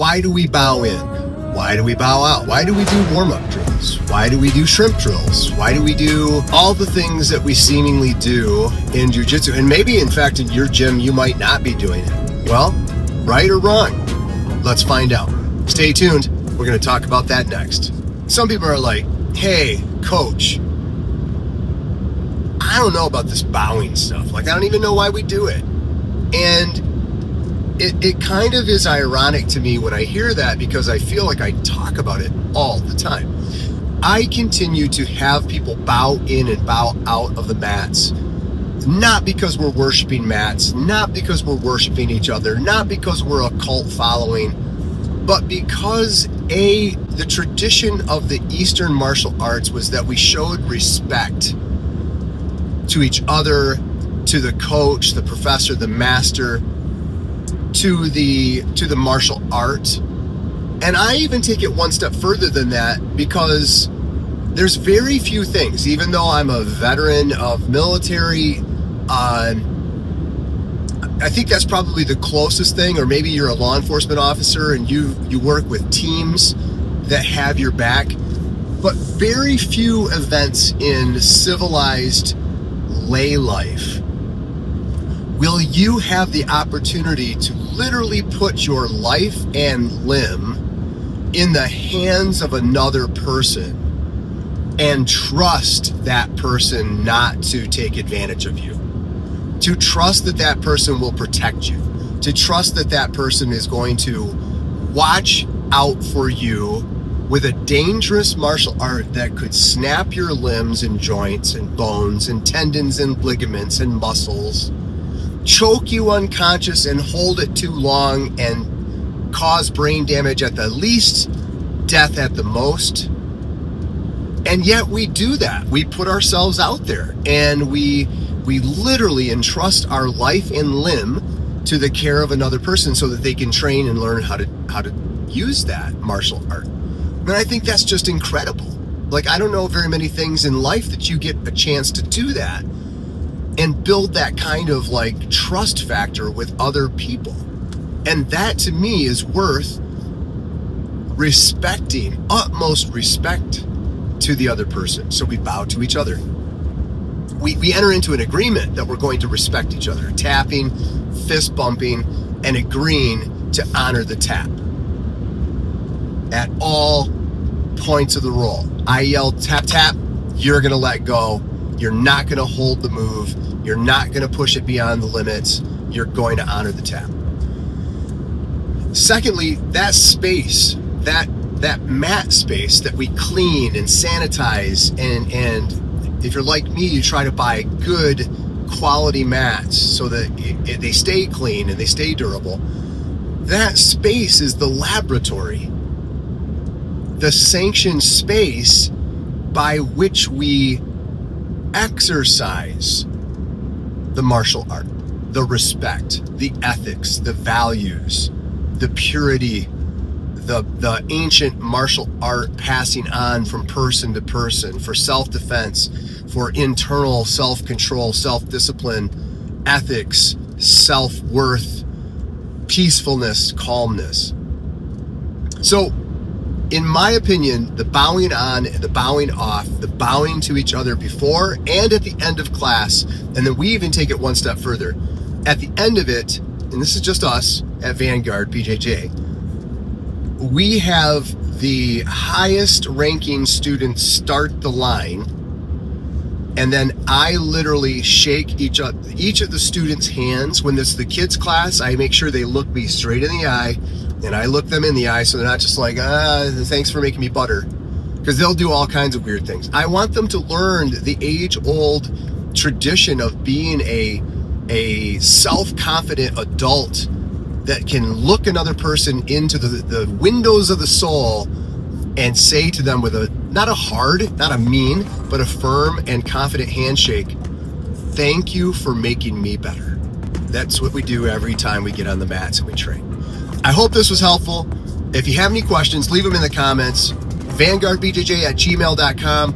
Why do we bow in? Why do we bow out? Why do we do warm-up drills? Why do we do shrimp drills? Why do we do all the things that we seemingly do in Jiu Jitsu? And maybe, in fact, in your gym, you might not be doing it. Well, right or wrong? Let's find out. Stay tuned. We're going to talk about that next. Some people are like, hey, coach, I don't know about this bowing stuff. Like, I don't even know why we do it. And it kind of is ironic to me when I hear that, because I feel like I talk about it all the time. I continue to have people bow in and bow out of the mats, not because we're worshiping mats, not because we're worshiping each other, not because we're a cult following, but because the tradition of the Eastern martial arts was that we showed respect to each other, to the coach, the professor, the master, to the martial art. And I even take it one step further than that, because there's very few things, even though I'm a veteran of military, I think that's probably the closest thing, or maybe you're a law enforcement officer and you work with teams that have your back, but very few events in civilized lay life will you have the opportunity to literally put your life and limb in the hands of another person and trust that person not to take advantage of you, to trust that that person will protect you, to trust that that person is going to watch out for you with a dangerous martial art that could snap your limbs and joints and bones and tendons and ligaments and muscles, choke you unconscious and hold it too long and cause brain damage at the least, death at the most. And yet we do that. We put ourselves out there and we literally entrust our life and limb to the care of another person so that they can train and learn how to use that martial art. And I think that's just incredible. Like, I don't know very many things in life that you get a chance to do that and build that kind of like trust factor with other people. And that to me is worth respecting, utmost respect to the other person. So we bow to each other. We enter into an agreement that we're going to respect each other, tapping, fist bumping, and agreeing to honor the tap at all points of the roll. I yell tap, tap, you're going to let go. You're not going to hold the move. You're not going to push it beyond the limits. You're going to honor the tap. Secondly, that space, that mat space that we clean and sanitize, and if you're like me, you try to buy good quality mats so that they stay clean and they stay durable. That space is the laboratory, the sanctioned space by which we exercise the martial art, the respect, the ethics, the values, the purity, the ancient martial art passing on from person to person for self-defense, for internal self-control, self-discipline, ethics, self-worth, peacefulness, calmness. So, in my opinion, the bowing on, the bowing off, the bowing to each other before and at the end of class, and then we even take it one step further. At the end of it, and this is just us at Vanguard, BJJ, we have the highest ranking students start the line, and then I literally shake each of the students' hands. When it's the kids' class, I make sure they look me straight in the eye, and I look them in the eye so they're not just like, thanks for making me butter, because they'll do all kinds of weird things. I want them to learn the age-old tradition of being a self-confident adult that can look another person into the windows of the soul and say to them with not a hard, not a mean, but a firm and confident handshake, thank you for making me better. That's what we do every time we get on the mats and we train. I hope this was helpful. If you have any questions, leave them in the comments. VanguardBJJ@gmail.com.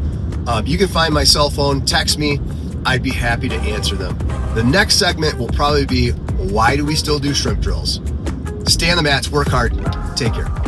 You can find my cell phone, text me. I'd be happy to answer them. The next segment will probably be, why do we still do shrimp drills? Stay on the mats, work hard. Take care.